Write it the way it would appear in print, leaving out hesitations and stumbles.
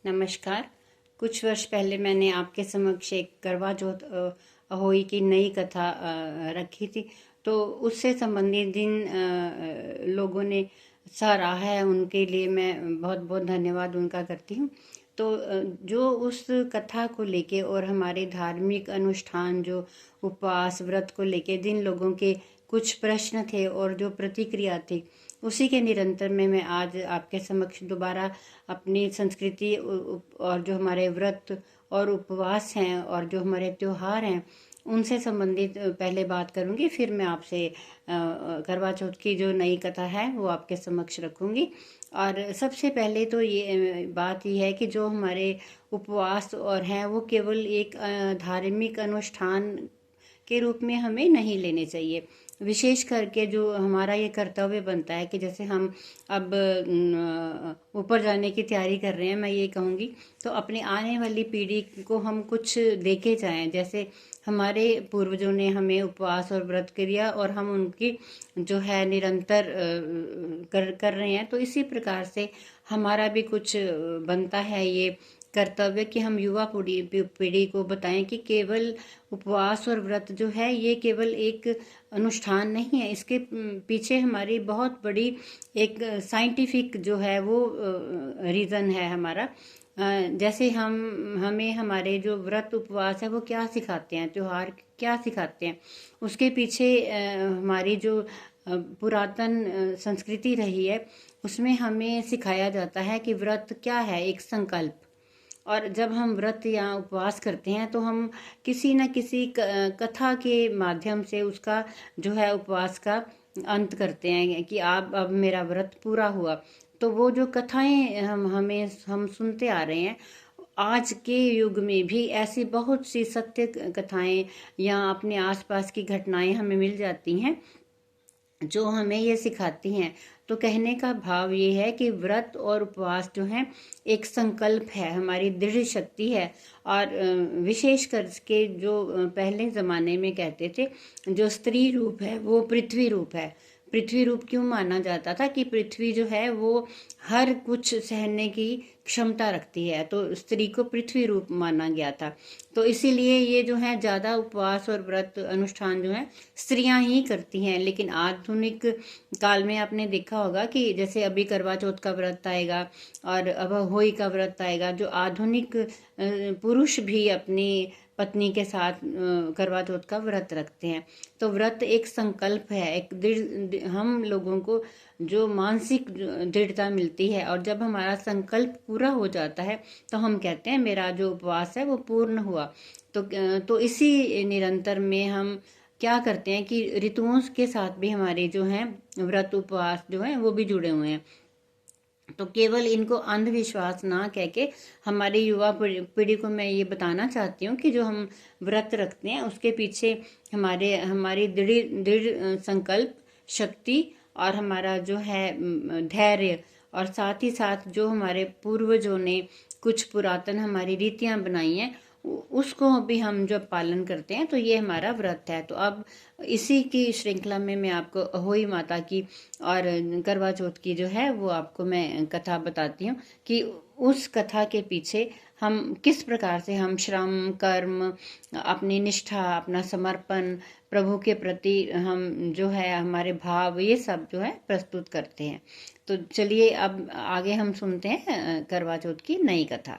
नमस्कार। कुछ वर्ष पहले मैंने आपके समक्ष एक करवा चौथ अहोई की नई कथा रखी थी। तो उससे संबंधित जिन लोगों ने सराहा है उनके लिए मैं बहुत बहुत धन्यवाद उनका करती हूँ। तो जो उस कथा को लेके और हमारे धार्मिक अनुष्ठान जो उपवास व्रत को लेके जिन लोगों के कुछ प्रश्न थे और जो प्रतिक्रिया थी, उसी के निरंतर में मैं आज आपके समक्ष दोबारा अपनी संस्कृति और जो हमारे व्रत और उपवास हैं और जो हमारे त्योहार हैं उनसे संबंधित पहले बात करूंगी। फिर मैं आपसे करवा चौथ की जो नई कथा है वो आपके समक्ष रखूंगी। और सबसे पहले तो ये बात ये है कि जो हमारे उपवास और हैं वो केवल एक धार्मिक अनुष्ठान के रूप में हमें नहीं लेने चाहिए। विशेष करके जो हमारा ये कर्तव्य बनता है कि जैसे हम अब ऊपर जाने की तैयारी कर रहे हैं, मैं ये कहूँगी तो अपनी आने वाली पीढ़ी को हम कुछ देके जाएं। जैसे हमारे पूर्वजों ने हमें उपवास और व्रत किया और हम उनकी जो है निरंतर कर रहे हैं, तो इसी प्रकार से हमारा भी कुछ बनता है ये कर्तव्य कि हम युवा पीढ़ी को बताएं कि केवल उपवास और व्रत जो है ये केवल एक अनुष्ठान नहीं है, इसके पीछे हमारी बहुत बड़ी एक साइंटिफिक जो है वो रीज़न है हमारा। जैसे हमें हमारे जो व्रत उपवास है वो क्या सिखाते हैं, त्योहार क्या सिखाते हैं, उसके पीछे हमारी जो पुरातन संस्कृति रही है उसमें हमें सिखाया जाता है कि व्रत क्या है, एक संकल्प। और जब हम व्रत या उपवास करते हैं तो हम किसी न किसी कथा के माध्यम से उसका जो है उपवास का अंत करते हैं कि आप अब मेरा व्रत पूरा हुआ। तो वो जो कथाएं हम सुनते आ रहे हैं, आज के युग में भी ऐसी बहुत सी सत्य कथाएं या अपने आसपास की घटनाएं हमें मिल जाती हैं जो हमें ये सिखाती हैं। तो कहने का भाव ये है कि व्रत और उपवास जो है एक संकल्प है, हमारी दृढ़ शक्ति है। और विशेष करके जो पहले ज़माने में कहते थे जो स्त्री रूप है वो पृथ्वी रूप है। पृथ्वी रूप क्यों माना जाता था कि पृथ्वी जो है वो हर कुछ सहने की क्षमता रखती है, तो स्त्री को पृथ्वी रूप माना गया था। तो इसीलिए ये जो है ज़्यादा उपवास और व्रत अनुष्ठान जो है स्त्रियां ही करती हैं। लेकिन आधुनिक काल में आपने देखा होगा कि जैसे अभी करवा चौथ का व्रत आएगा और अब होली का व्रत आएगा, जो आधुनिक पुरुष भी अपनी पत्नी के साथ करवा चौथ का व्रत रखते हैं। तो व्रत एक संकल्प है, एक दृढ़ हम लोगों को जो मानसिक दृढ़ता मिलती है। और जब हमारा संकल्प पूरा हो जाता है तो हम कहते हैं मेरा जो उपवास है वो पूर्ण हुआ। तो इसी निरंतर में हम क्या करते हैं कि ऋतुओं के साथ भी हमारे जो हैं व्रत उपवास जो हैं वो भी जुड़े हुए हैं। तो केवल इनको अंधविश्वास ना कह के हमारी युवा पीढ़ी को मैं ये बताना चाहती हूँ कि जो हम व्रत रखते हैं उसके पीछे हमारी दृढ़ दृढ़ संकल्प शक्ति और हमारा जो है धैर्य, और साथ ही साथ जो हमारे पूर्वजों ने कुछ पुरातन हमारी रीतियां बनाई हैं उसको भी हम जब पालन करते हैं तो ये हमारा व्रत है। तो अब इसी की श्रृंखला में मैं आपको अहोई माता की और करवा चौथ की जो है वो आपको मैं कथा बताती हूँ कि उस कथा के पीछे हम किस प्रकार से हम श्रम कर्म अपनी निष्ठा अपना समर्पण प्रभु के प्रति हम जो है हमारे भाव ये सब जो है प्रस्तुत करते हैं। तो चलिए अब आगे हम सुनते हैं करवा चौथ की नई कथा।